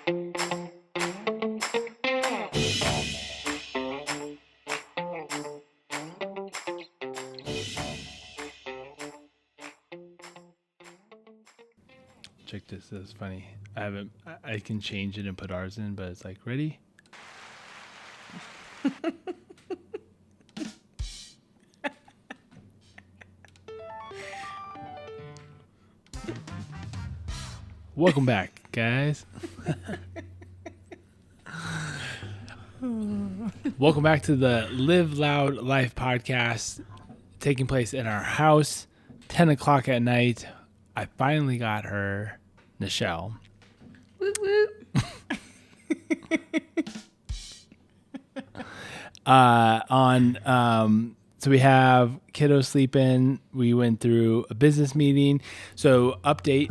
Check this. This is funny. I can change it and put ours in, but it's like, ready? Welcome back, guys. Welcome back to the Live Loud Life podcast, taking place in our house, 10 o'clock at night. I finally got her, Nichelle. Woot woot. So we have kiddos sleeping. We went through a business meeting. So update,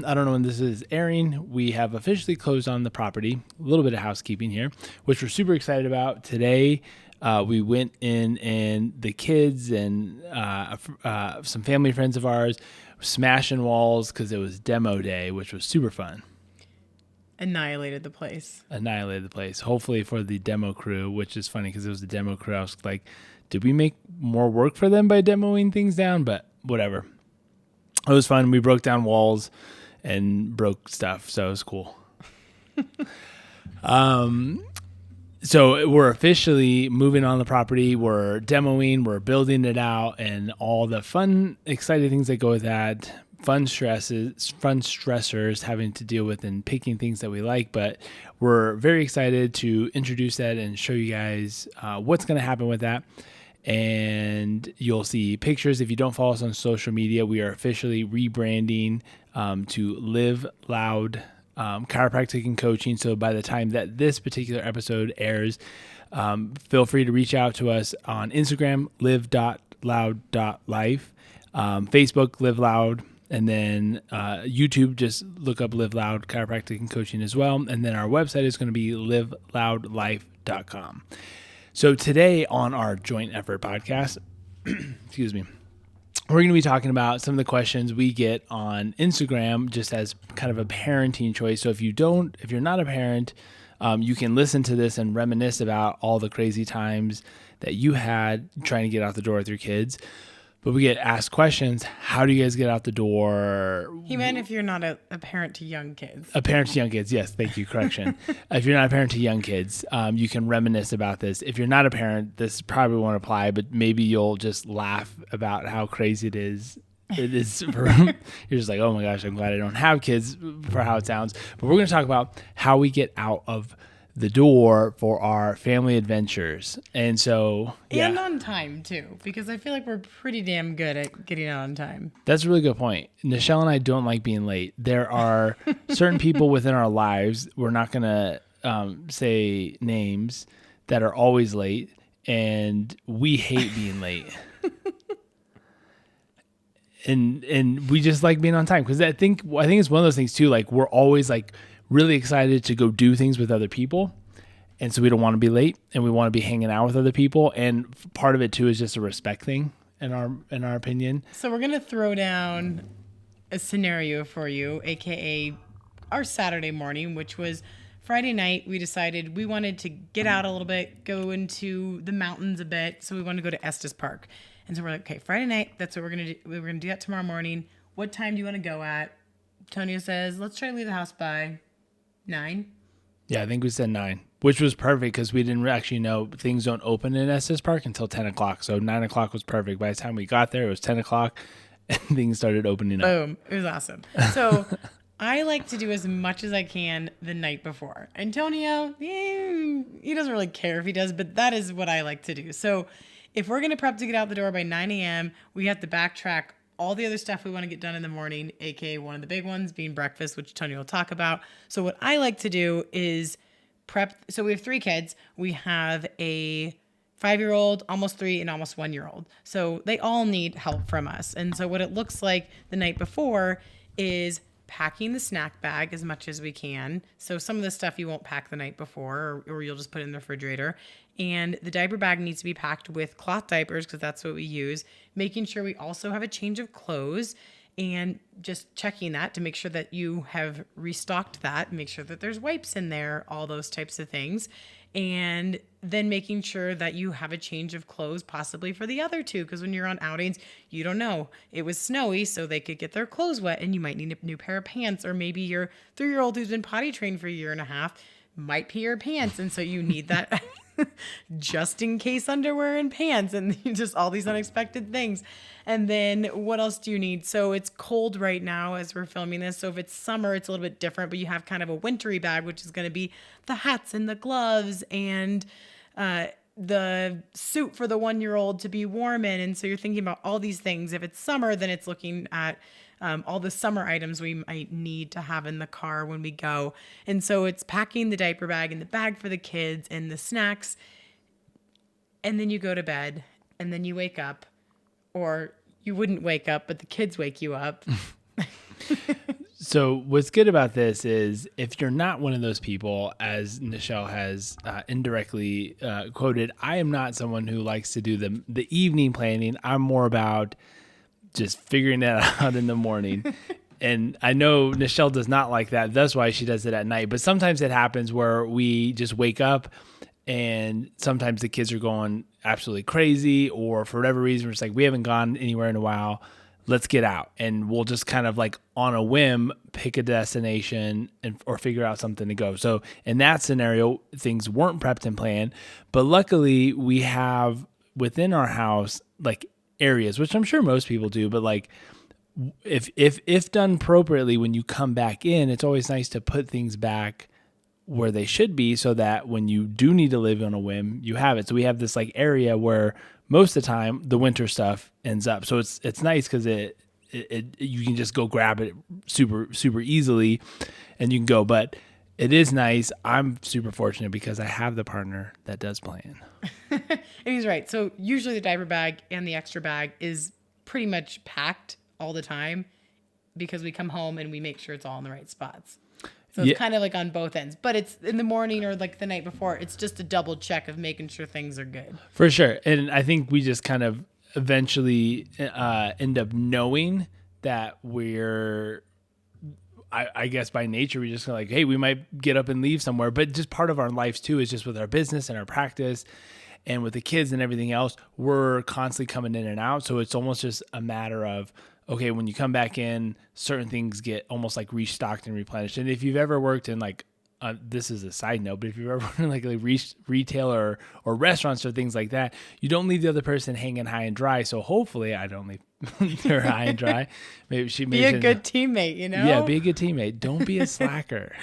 I don't know when this is airing. We have officially closed on the property. A little bit of housekeeping here, which we're super excited about. Today, we went in and the kids and some family friends of ours smashing walls because it was demo day, which was super fun. Annihilated the place. Hopefully for the demo crew, which is funny because it was the demo crew. I was like, did we make more work for them by demoing things down? But whatever. It was fun. We broke down walls and broke stuff. So it was cool. So we're officially moving on the property. We're demoing, we're building it out, and all the fun, exciting things that go with that. Fun stressors having to deal with and picking things that we like. But we're very excited to introduce that and show you guys what's going to happen with that. And you'll see pictures. If you don't follow us on social media, we are officially rebranding to Live Loud Chiropractic and Coaching. So by the time that this particular episode airs, feel free to reach out to us on Instagram, live.loud.life, Facebook, Live Loud, and then YouTube, just look up Live Loud Chiropractic and Coaching as well. And then our website is going to be liveloudlife.com. So today on our joint effort podcast, excuse me, we're going to be talking about some of the questions we get on Instagram just as kind of a parenting choice. So if you're not a parent, you can listen to this and reminisce about all the crazy times that you had trying to get out the door with your kids. But we get asked questions. How do you guys get out the door? He meant if you're not a parent to young kids. A parent to young kids. Yes. Thank you. Correction. If you're not a parent to young kids, you can reminisce about this. If you're not a parent, this probably won't apply, but maybe you'll just laugh about how crazy it is. You're just like, oh my gosh, I'm glad I don't have kids for how it sounds. But we're going to talk about how we get out of the door for our family adventures. And so, yeah. And on time too, because I feel like we're pretty damn good at getting out on time. That's a really good point. Nichelle and I don't like being late. There are certain people within our lives, we're not going to say names, that are always late, and we hate being late. And we just like being on time because I think it's one of those things too. Like we're always like really excited to go do things with other people, and so we don't want to be late, and we want to be hanging out with other people. And part of it too is just a respect thing in our opinion. So we're gonna throw down a scenario for you, aka our Saturday morning, which was Friday night. We decided we wanted to get out a little bit, go into the mountains a bit. So we wanted to go to Estes Park. And so we're like, okay, Friday night, that's what we're going to do. We're going to do that tomorrow morning. What time do you want to go at? Tonio says, let's try to leave the house by 9. Yeah, I think we said 9, which was perfect because we didn't actually know things don't open in Estes Park until 10 o'clock. So 9 o'clock was perfect. By the time we got there, it was 10 o'clock and things started opening up. Boom. It was awesome. So I like to do as much as I can the night before. Antonio, he doesn't really care if he does, but that is what I like to do. So if we're going to prep to get out the door by 9 a.m., we have to backtrack all the other stuff we want to get done in the morning, aka one of the big ones being breakfast, which Tony will talk about. So what I like to do is prep. So we have 3 kids. We have a 5-year-old, almost 3, and almost 1-year-old. So they all need help from us. And so what it looks like the night before is packing the snack bag as much as we can. So some of the stuff you won't pack the night before, or you'll just put it in the refrigerator. And the diaper bag needs to be packed with cloth diapers because that's what we use. Making sure we also have a change of clothes. and just checking that to make sure that you have restocked that, make sure that there's wipes in there, all those types of things. And then making sure that you have a change of clothes possibly for the other two, because when you're on outings, you don't know. It was snowy, so they could get their clothes wet and you might need a new pair of pants, or maybe your 3-year-old who's been potty trained for a year and a half might pee your pants, and so you need that just in case underwear and pants, and just all these unexpected things. And then what else do you need? So it's cold right now as we're filming this. So if it's summer, it's a little bit different, but you have kind of a wintry bag, which is going to be the hats and the gloves and the suit for the 1-year-old to be warm in. And so you're thinking about all these things. If it's summer, then it's looking at all the summer items we might need to have in the car when we go. And so it's packing the diaper bag and the bag for the kids and the snacks. And then you go to bed and then you wake up, or you wouldn't wake up, but the kids wake you up. So what's good about this is if you're not one of those people, as Nichelle has indirectly quoted, I am not someone who likes to do the evening planning. I'm more about just figuring that out in the morning. And I know Nichelle does not like that. That's why she does it at night. But sometimes it happens where we just wake up and sometimes the kids are going absolutely crazy, or for whatever reason, we're just like, we haven't gone anywhere in a while. Let's get out. And we'll just kind of like on a whim, pick a destination or figure out something to go. So in that scenario, things weren't prepped and planned, but luckily we have within our house, like areas, which I'm sure most people do, but like if done appropriately, when you come back in, it's always nice to put things back where they should be so that when you do need to live on a whim, you have it. So we have this like area where most of the time the winter stuff ends up. So it's nice because it you can just go grab it super easily and you can go. But it is nice. I'm super fortunate because I have the partner that does plan. And he's right. So usually the diaper bag and the extra bag is pretty much packed all the time because we come home and we make sure it's all in the right spots. So it's kind of like on both ends, but it's in the morning or like the night before. It's just a double check of making sure things are good. For sure. And I think we just kind of eventually end up knowing that I guess by nature, we just like, hey, we might get up and leave somewhere, but just part of our lives too is just with our business and our practice and with the kids and everything else, we're constantly coming in and out. So it's almost just a matter of, okay, when you come back in, certain things get almost like restocked and replenished. And if you've ever worked in like, this is a side note, but if you've ever worked in like a retail or restaurants or things like that, you don't leave the other person hanging high and dry. So hopefully I don't leave her high and dry. Maybe she be a good teammate, you know? Yeah, be a good teammate. Don't be a slacker.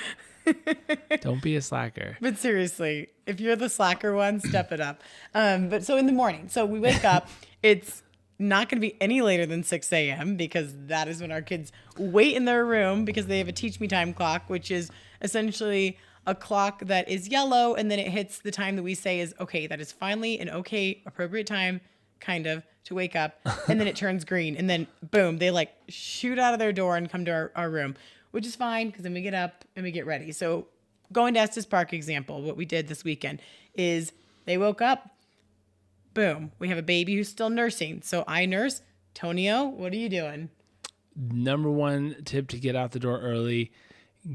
Don't be a slacker. But seriously, if you're the slacker one, step it up. But so in the morning, so we wake up, it's not going to be any later than 6 a.m. because that is when our kids wait in their room because they have a teach me time clock, which is essentially a clock that is yellow. And then it hits the time that we say is, okay, that is finally an okay, appropriate time kind of to wake up. And then it turns green and then boom, they like shoot out of their door and come to our room, which is fine because then we get up and we get ready. So going to Estes Park example, what we did this weekend is they woke up, boom, we have a baby who's still nursing. So I nurse. Tonio, what are you doing? Number one tip to get out the door early,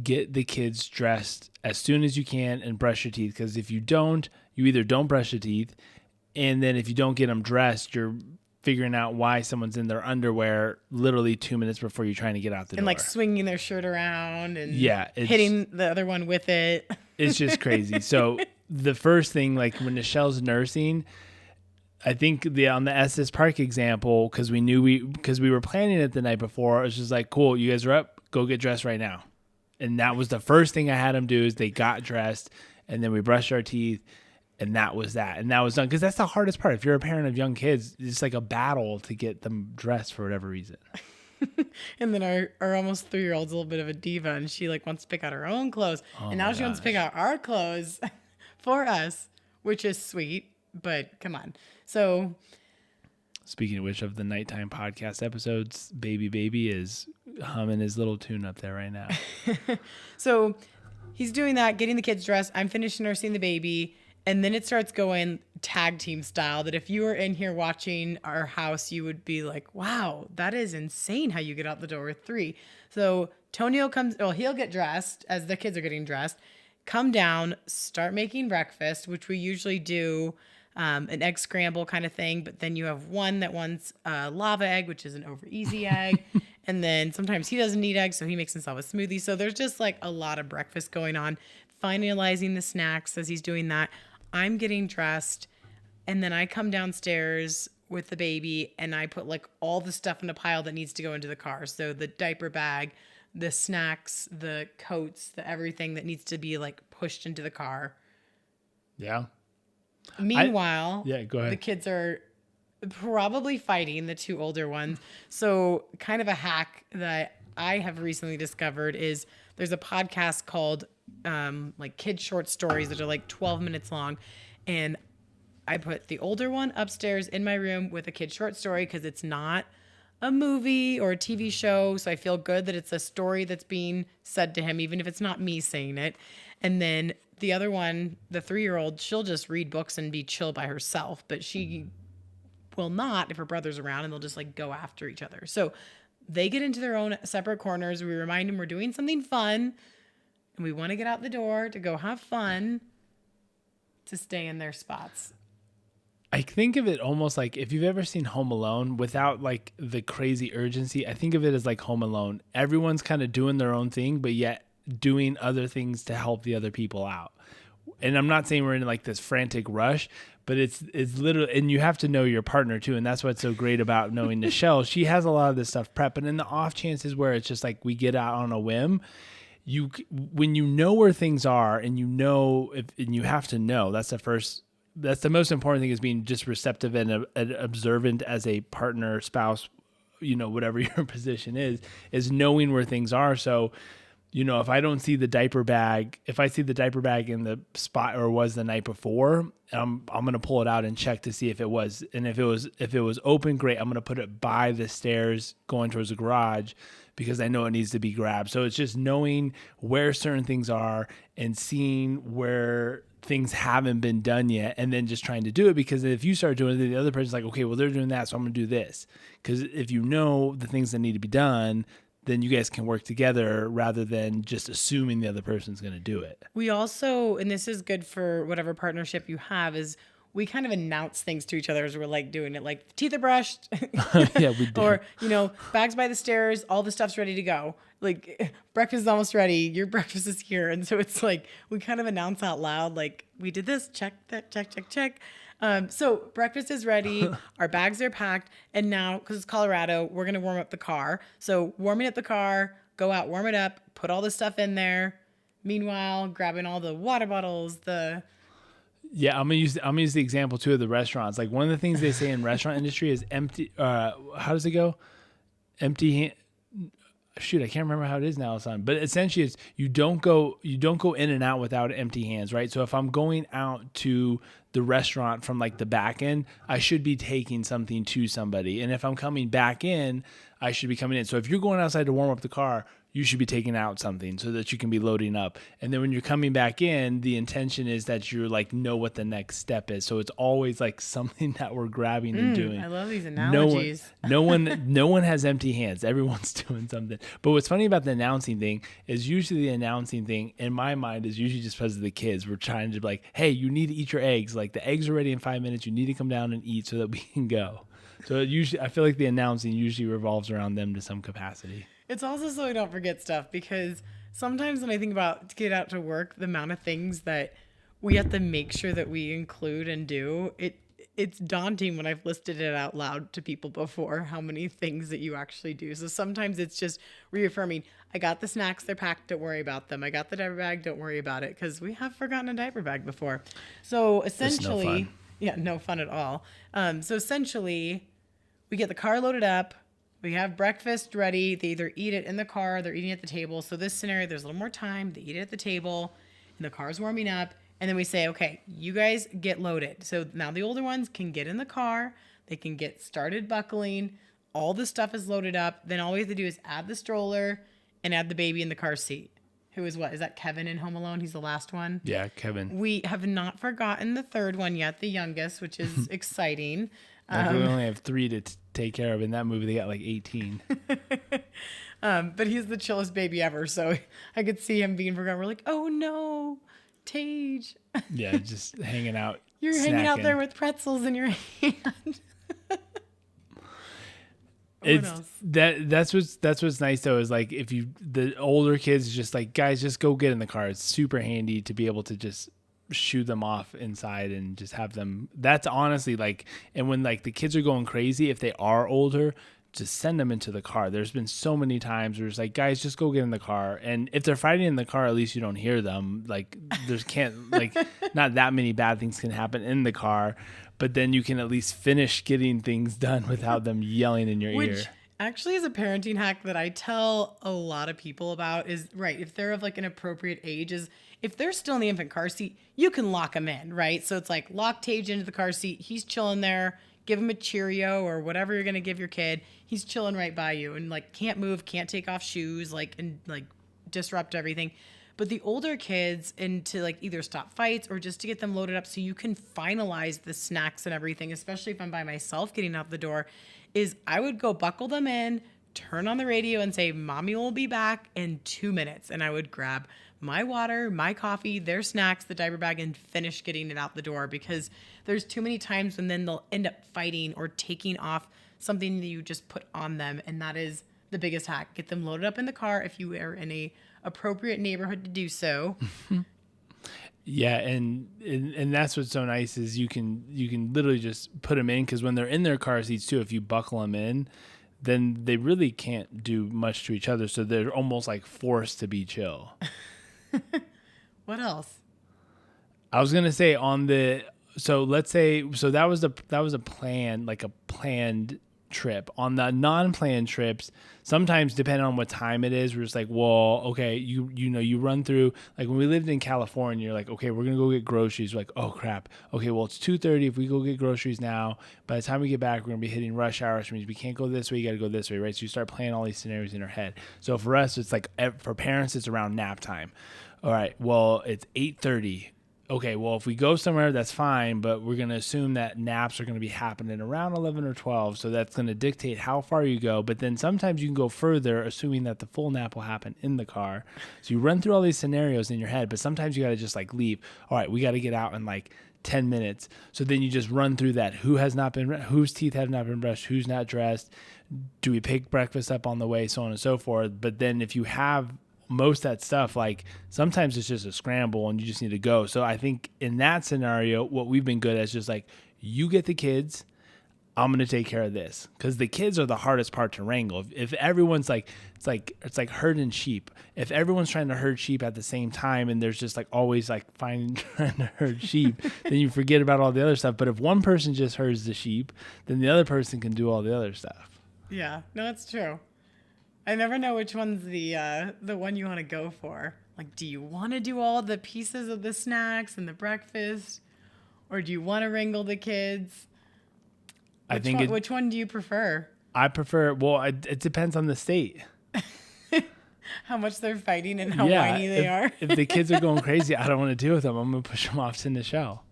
get the kids dressed as soon as you can and brush your teeth. Because if you don't, you either don't brush your teeth, and then if you don't get them dressed, you're figuring out why someone's in their underwear literally 2 minutes before you're trying to get out the door. And like swinging their shirt around and it's hitting the other one with it. It's just crazy. So the first thing, like when Nichelle's nursing, I think on the Estes Park example, because we were planning it the night before, it was just like, cool, you guys are up, go get dressed right now. And that was the first thing I had them do is they got dressed and then we brushed our teeth and that was that. And that was done because that's the hardest part. If you're a parent of young kids, it's like a battle to get them dressed for whatever reason. And then our almost 3-year-old's a little bit of a diva and she like wants to pick out her own clothes. And now she wants to pick out our clothes for us, which is sweet, but come on. So speaking of which, of the nighttime podcast episodes, baby is humming his little tune up there right now. So he's doing that, getting the kids dressed. I'm finished nursing the baby. And then it starts going tag team style that if you were in here watching our house, you would be like, wow, that is insane how you get out the door with 3. So Tonio he'll get dressed as the kids are getting dressed, come down, start making breakfast, which we usually do an egg scramble kind of thing. But then you have one that wants a lava egg, which is an over easy egg. And then sometimes he doesn't need eggs, so he makes himself a smoothie. So there's just like a lot of breakfast going on, finalizing the snacks as he's doing that. I'm getting dressed, and then I come downstairs with the baby and I put like all the stuff in a pile that needs to go into the car. So the diaper bag, the snacks, the coats, the everything that needs to be like pushed into the car. Yeah. Meanwhile, go ahead. The kids are probably fighting, the 2 older ones. So kind of a hack that I have recently discovered is there's a podcast called like kid short stories that are like 12 minutes long. And I put the older one upstairs in my room with a kid short story because it's not a movie or a TV show. So I feel good that it's a story that's being said to him, even if it's not me saying it. And then the other one, the 3-year-old, she'll just read books and be chill by herself, but she will not if her brother's around, and they'll just like go after each other. So they get into their own separate corners. We remind them we're doing something fun and we want to get out the door to go have fun, to stay in their spots. I think of it almost like if you've ever seen Home Alone without like the crazy urgency. I think of it as like Home Alone. Everyone's kind of doing their own thing, but yet doing other things to help the other people out. And I'm not saying we're in like this frantic rush, but it's literally, and you have to know your partner too. And that's what's so great about knowing Nichelle. She has a lot of this stuff prepped, and in the off chances where it's just like we get out on a whim, when you know where things are and you know, and you have to know, that's the most important thing, is being just receptive and observant as a partner, spouse, whatever your position is knowing where things are. So, if I don't see the diaper bag, if I see the diaper bag in the spot or was the night before, I'm going to pull it out and check to see if it was. And if it was open, great. I'm going to put it by the stairs going towards the garage because I know it needs to be grabbed. So it's just knowing where certain things are and seeing where things haven't been done yet, and then just trying to do it, because if you start doing it, the other person's like, okay, well, they're doing that, so I'm going to do this. Because if you know the things that need to be done, then you guys can work together rather than just assuming the other person's going to do it. We also, and this is good for whatever partnership you have, is we kind of announce things to each other as we're like doing it, like teeth are brushed. Yeah, we do. Or, bags by the stairs, all the stuff's ready to go. Like, breakfast is almost ready. Your breakfast is here. And so it's like, we kind of announce out loud, like, we did this, check that, check. So breakfast is ready. Our bags are packed. And now, because it's Colorado, we're going to warm up the car. So warming up the car, go out, warm it up, put all the stuff in there. Meanwhile, grabbing all the water bottles, Yeah, I'm gonna use the example too of the restaurants. Like, one of the things they say in restaurant industry is empty. How does it go? Empty hand. Shoot, I can't remember how it is now, son. But essentially, it's you don't go in and out without empty hands, right? So if I'm going out to the restaurant from like the back end, I should be taking something to somebody, and if I'm coming back in, I should be coming in. So if you're going outside to warm up the car, you should be taking out something so that you can be loading up. And then when you're coming back in, the intention is that you're like, know what the next step is. So it's always like something that we're grabbing and doing. I love these analogies. No one has empty hands. Everyone's doing something. But what's funny about the announcing thing is usually the announcing thing in my mind is usually just because of the kids. We're trying to be like, hey, you need to eat your eggs. Like, the eggs are ready in 5 minutes. You need to come down and eat so that we can go. So I feel like the announcing usually revolves around them to some capacity. It's also so we don't forget stuff, because sometimes when I think about to get out to work, the amount of things that we have to make sure that we include and do, it's daunting when I've listed it out loud to people before, how many things that you actually do. So sometimes it's just reaffirming, I got the snacks, they're packed, don't worry about them. I got the diaper bag, don't worry about it, because we have forgotten a diaper bag before. So essentially, no fun at all. So essentially, we get the car loaded up. We have breakfast ready. They either eat it in the car, they're eating at the table. So this scenario, there's a little more time. They eat it at the table, and the car's warming up. And then we say, okay, you guys get loaded. So now the older ones can get in the car. They can get started buckling. All the stuff is loaded up. Then all we have to do is add the stroller and add the baby in the car seat. who is what? Is that Kevin in Home Alone? He's the last one. Yeah, Kevin. We have not forgotten the third one yet, the youngest, which is exciting. Like we only have 3 to take care of. In that movie, they got like 18. But he's the chillest baby ever. So I could see him being forgotten. We're like, oh no, Tage. Yeah, just hanging out. You're snacking. hanging out there with pretzels in your hand. That's what's nice though, is like if you, the older kids, just like, guys, just go get in the car. It's super handy to be able to just shoo them off inside and just have them. That's honestly like, and when like the kids are going crazy, if they are older, just send them into the car. There's been so many times where it's like, guys, just go get in the car. And if they're fighting in the car, at least you don't hear them. Like there's not that many bad things can happen in the car, but then you can at least finish getting things done without them yelling in your ear. Which actually is a parenting hack that I tell a lot of people about, is right. If they're of like an appropriate age, is if they're still in the infant car seat, you can lock them in, right? So it's like lock Tage into the car seat. He's chilling there. Give him a Cheerio or whatever you're going to give your kid. He's chilling right by you and like can't move, can't take off shoes, and disrupt everything. But the older kids, and to like either stop fights or just to get them loaded up so you can finalize the snacks and everything, especially if I'm by myself getting out the door, is I would go buckle them in, turn on the radio and say, Mommy will be back in 2 minutes. And I would grab my water, my coffee, their snacks, the diaper bag, and finish getting it out the door, because there's too many times when then they'll end up fighting or taking off something that you just put on them. And that is the biggest hack. Get them loaded up in the car if you are in a appropriate neighborhood to do so. Yeah, and that's what's so nice is you can literally just put them in, because when they're in their car seats too, if you buckle them in, then they really can't do much to each other, so they're almost like forced to be chill. What else? I was gonna say let's say that was a plan, like a planned trip. On the non-planned trips, sometimes depending on what time it is, we're just like, well, okay, you run through, like when we lived in California, you're like, okay, we're gonna go get groceries. We're like, oh crap, okay, well it's 2:30. If we go get groceries now, by the time we get back, we're gonna be hitting rush hour, which means we can't go this way, you gotta go this way, right? So you start playing all these scenarios in our head. So for us, it's like, for parents, it's around nap time. All right, well, it's 8:30. Okay, well, if we go somewhere, that's fine, but we're going to assume that naps are going to be happening around 11 or 12, so that's going to dictate how far you go. But then sometimes you can go further, assuming that the full nap will happen in the car. So you run through all these scenarios in your head, but sometimes you got to just like leave. All right, we got to get out in like 10 minutes. So then you just run through that. Whose teeth have not been brushed? Who's not dressed? Do we pick breakfast up on the way? So on and so forth. But then if you have most of that stuff, like sometimes it's just a scramble and you just need to go. So I think in that scenario, what we've been good at is just like, you get the kids, I'm going to take care of this. Because the kids are the hardest part to wrangle. If everyone's like, it's like herding sheep. If everyone's trying to herd sheep at the same time and there's just like always like trying to herd sheep, then you forget about all the other stuff. But if one person just herds the sheep, then the other person can do all the other stuff. Yeah, no, it's true. I never know which one's the one you want to go for. Like, do you want to do all the pieces of the snacks and the breakfast, or do you want to wrangle the kids? Which one do you prefer? I prefer, well, it depends on the state. How much they're fighting and how whiny they are. If the kids are going crazy, I don't want to deal with them. I'm going to push them off to the shell.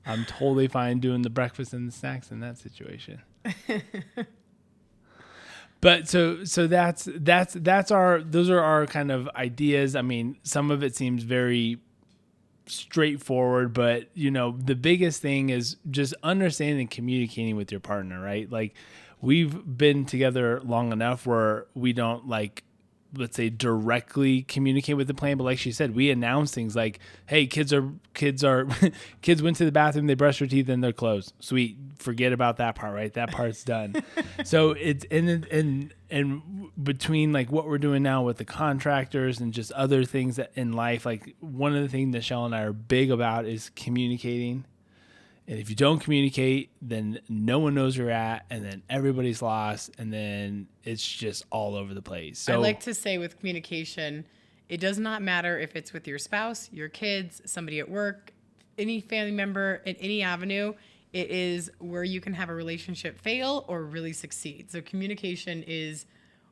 I'm totally fine doing the breakfast and the snacks in that situation. But so those are our kind of ideas. I mean, some of it seems very straightforward, but the biggest thing is just understanding and communicating with your partner, right? Like, we've been together long enough where we don't like, let's say, directly communicate with the plan, but like she said, we announce things like, hey, kids went to the bathroom, they brushed their teeth, and they're closed. Sweet. Forget about that part, right? That part's done. So it's and between like what we're doing now with the contractors and just other things that in life, like one of the things Michelle and I are big about is communicating. And if you don't communicate, then no one knows where you're at, and then everybody's lost, and then it's just all over the place. So I like to say with communication, it does not matter if it's with your spouse, your kids, somebody at work, any family member in any avenue. It is where you can have a relationship fail or really succeed. So communication is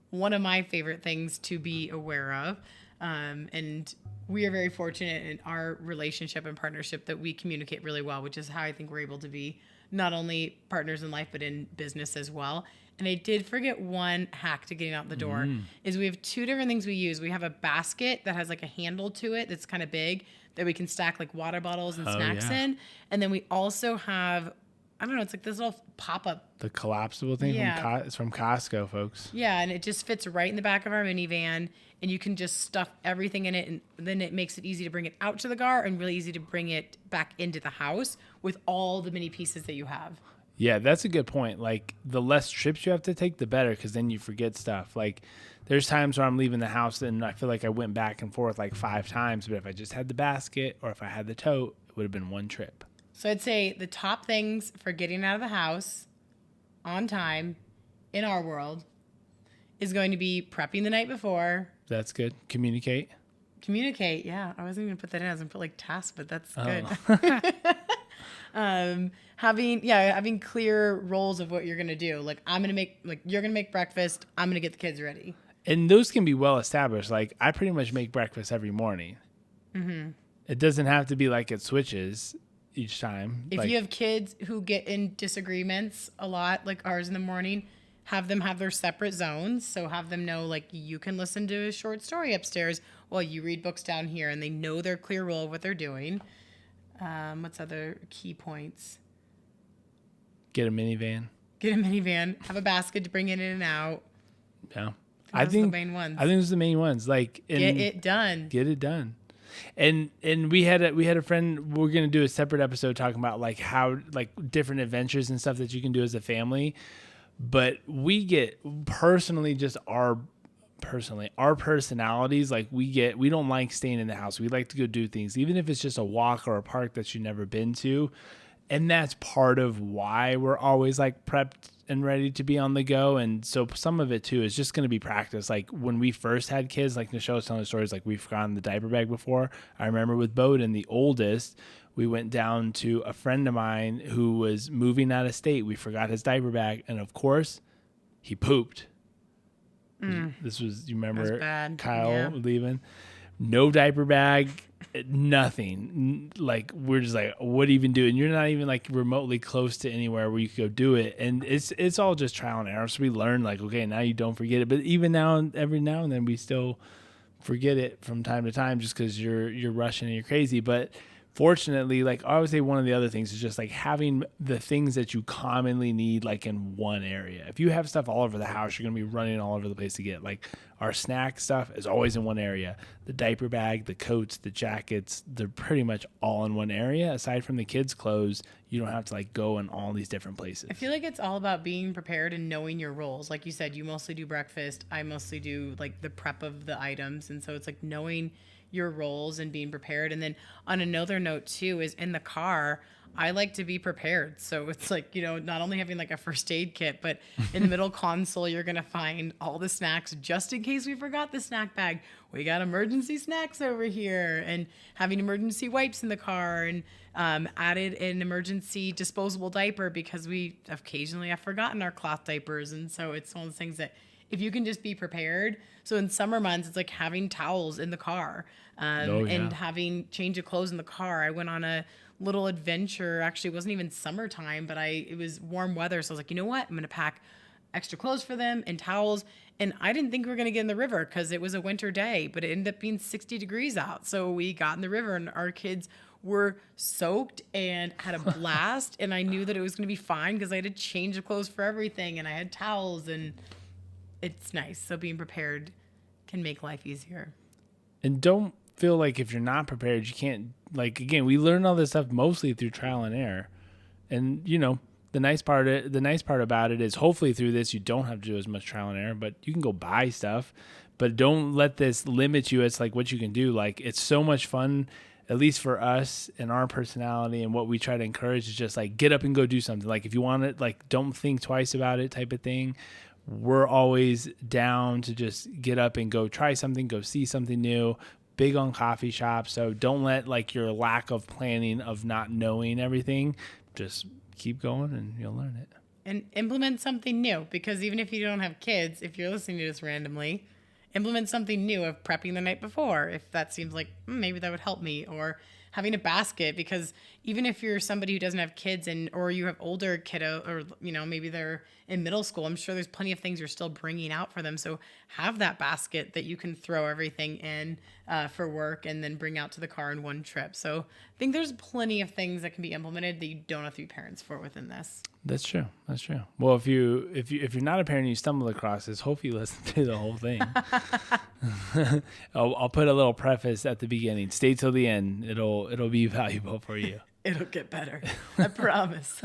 one of my favorite things to be aware of. And we are very fortunate in our relationship and partnership that we communicate really well, which is how I think we're able to be not only partners in life, but in business as well. And I did forget one hack to getting out the door is we have 2 different things we use. We have a basket that has like a handle to it that's kind of big that we can stack like water bottles and snacks in. And then we also have, I don't know, it's like this little pop-up. The collapsible thing it's from Costco, folks. Yeah, and it just fits right in the back of our minivan, and you can just stuff everything in it, and then it makes it easy to bring it out to the car and really easy to bring it back into the house with all the mini pieces that you have. Yeah, that's a good point. Like, the less trips you have to take, the better, because then you forget stuff. Like, there's times where I'm leaving the house and I feel like I went back and forth like 5 times, but if I just had the basket or if I had the tote, it would have been 1 trip. So I'd say the top things for getting out of the house on time in our world is going to be prepping the night before. That's good. Communicate. Yeah. I wasn't even gonna put that in. I was gonna put like tasks, but that's good. Having clear roles of what you're gonna do. Like you're gonna make breakfast. I'm gonna get the kids ready. And those can be well established. Like, I pretty much make breakfast every morning. It doesn't have to be like it switches each time. If you have kids who get in disagreements a lot, like ours in the morning, have them have their separate zones. So have them know, like, you can listen to a short story upstairs while you read books down here, and they know their clear role of what they're doing. What's other key points? Get a minivan. Have a basket to bring it in and out. Yeah. I think the main ones. I think those are the main ones. Like, get it done. And we had a friend. We're gonna do a separate episode talking about like how like different adventures and stuff that you can do as a family. But we get our personalities. Like, we don't like staying in the house. We like to go do things, even if it's just a walk or a park that you've never been to. And that's part of why we're always like prepped and ready to be on the go. And so some of it too is just going to be practice. Like, when we first had kids, like Nichelle was telling stories, like we've forgotten the diaper bag before. I remember with Bowden, the oldest, we went down to a friend of mine who was moving out of state. We forgot his diaper bag. And of course he pooped. This was, you remember Kyle leaving? No diaper bag, nothing. Like, we're just like, what even do? And you're not even like remotely close to anywhere where you could go do it. And it's all just trial and error. So we learn, like, okay, now you don't forget it. But even every now and then we still forget it from time to time just because you're rushing and you're crazy. But fortunately, like, I would say one of the other things is just like having the things that you commonly need, like, in one area. If you have stuff all over the house, you're going to be running all over the place to get. Like, our snack stuff is always in one area. The diaper bag, the coats, the jackets, they're pretty much all in one area. Aside from the kids' clothes, you don't have to like go in all these different places. I feel like it's all about being prepared and knowing your roles. Like you said, you mostly do breakfast. I mostly do like the prep of the items. And so it's like knowing your roles and being prepared. And then on another note too is in the car, I like to be prepared. So it's like, not only having like a first aid kit, but in the middle console, you're going to find all the snacks just in case we forgot the snack bag. We got emergency snacks over here, and having emergency wipes in the car, and added an emergency disposable diaper because we occasionally have forgotten our cloth diapers. And so it's one of those things that if you can just be prepared. So in summer months, it's like having towels in the car, and having change of clothes in the car. I went on a little adventure. Actually, it wasn't even summertime, but it was warm weather. So I was like, you know what? I'm going to pack extra clothes for them and towels. And I didn't think we were going to get in the river because it was a winter day, but it ended up being 60 degrees out. So we got in the river and our kids were soaked and had a blast. And I knew that it was going to be fine because I had a change of clothes for everything. And I had towels, and it's nice. So being prepared can make life easier. And don't feel like if you're not prepared, you can't, like, again, we learn all this stuff mostly through trial and error. And, the nice part about it is hopefully through this, you don't have to do as much trial and error, but you can go buy stuff, but don't let this limit you. It's like what you can do. Like, it's so much fun, at least for us and our personality, and what we try to encourage is just like, get up and go do something. Like, if you want it, like, don't think twice about it type of thing. We're always down to just get up and go try something, go see something new. Big on coffee shops. So don't let like your lack of planning of not knowing everything, just keep going and you'll learn it. And implement something new, because even if you don't have kids, if you're listening to this randomly implement something new of prepping the night before, if that seems like maybe that would help me, or having a basket, because even if you're somebody who doesn't have kids or you have older kiddo, or maybe they're in middle school, I'm sure there's plenty of things you're still bringing out for them. So have that basket that you can throw everything in for work and then bring out to the car in one trip. So I think there's plenty of things that can be implemented that you don't have to be parents for within this. That's true. Well, if you're not a parent and you stumble across this, hopefully you listen to the whole thing. I'll put a little preface at the beginning. Stay till the end. It'll be valuable for you. It'll get better. I promise.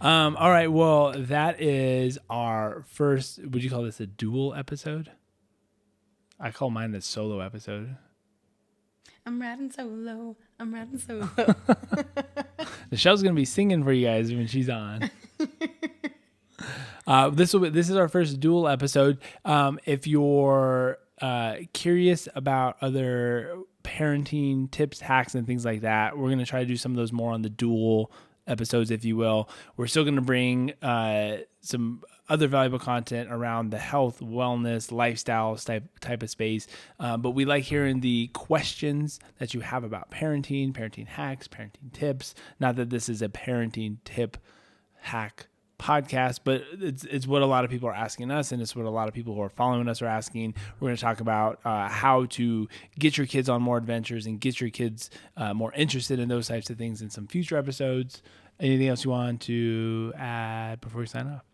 All right. Well, that is our first. Would you call this a dual episode? I call mine a solo episode. I'm riding solo. Michelle's gonna be singing for you guys when she's on. This is our first dual episode. If you're curious about other parenting tips, hacks, and things like that, we're gonna try to do some of those more on the dual episodes, if you will. We're still gonna bring some other valuable content around the health, wellness, lifestyle type of space. But we like hearing the questions that you have about parenting hacks, parenting tips. Not that this is a parenting tip hack podcast, but it's what a lot of people are asking us, and it's what a lot of people who are following us are asking. We're going to talk about how to get your kids on more adventures and get your kids more interested in those types of things in some future episodes. Anything else you want to add before we sign off?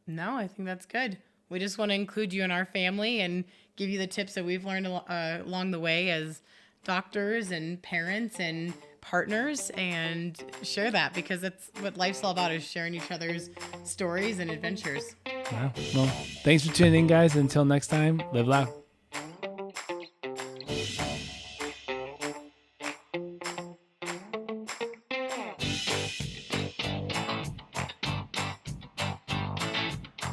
No, I think that's good. We just want to include you in our family and give you the tips that we've learned along the way as doctors and parents and partners, and share that, because that's what life's all about, is sharing each other's stories and adventures. Well, thanks for tuning in, guys. Until next time, live loud.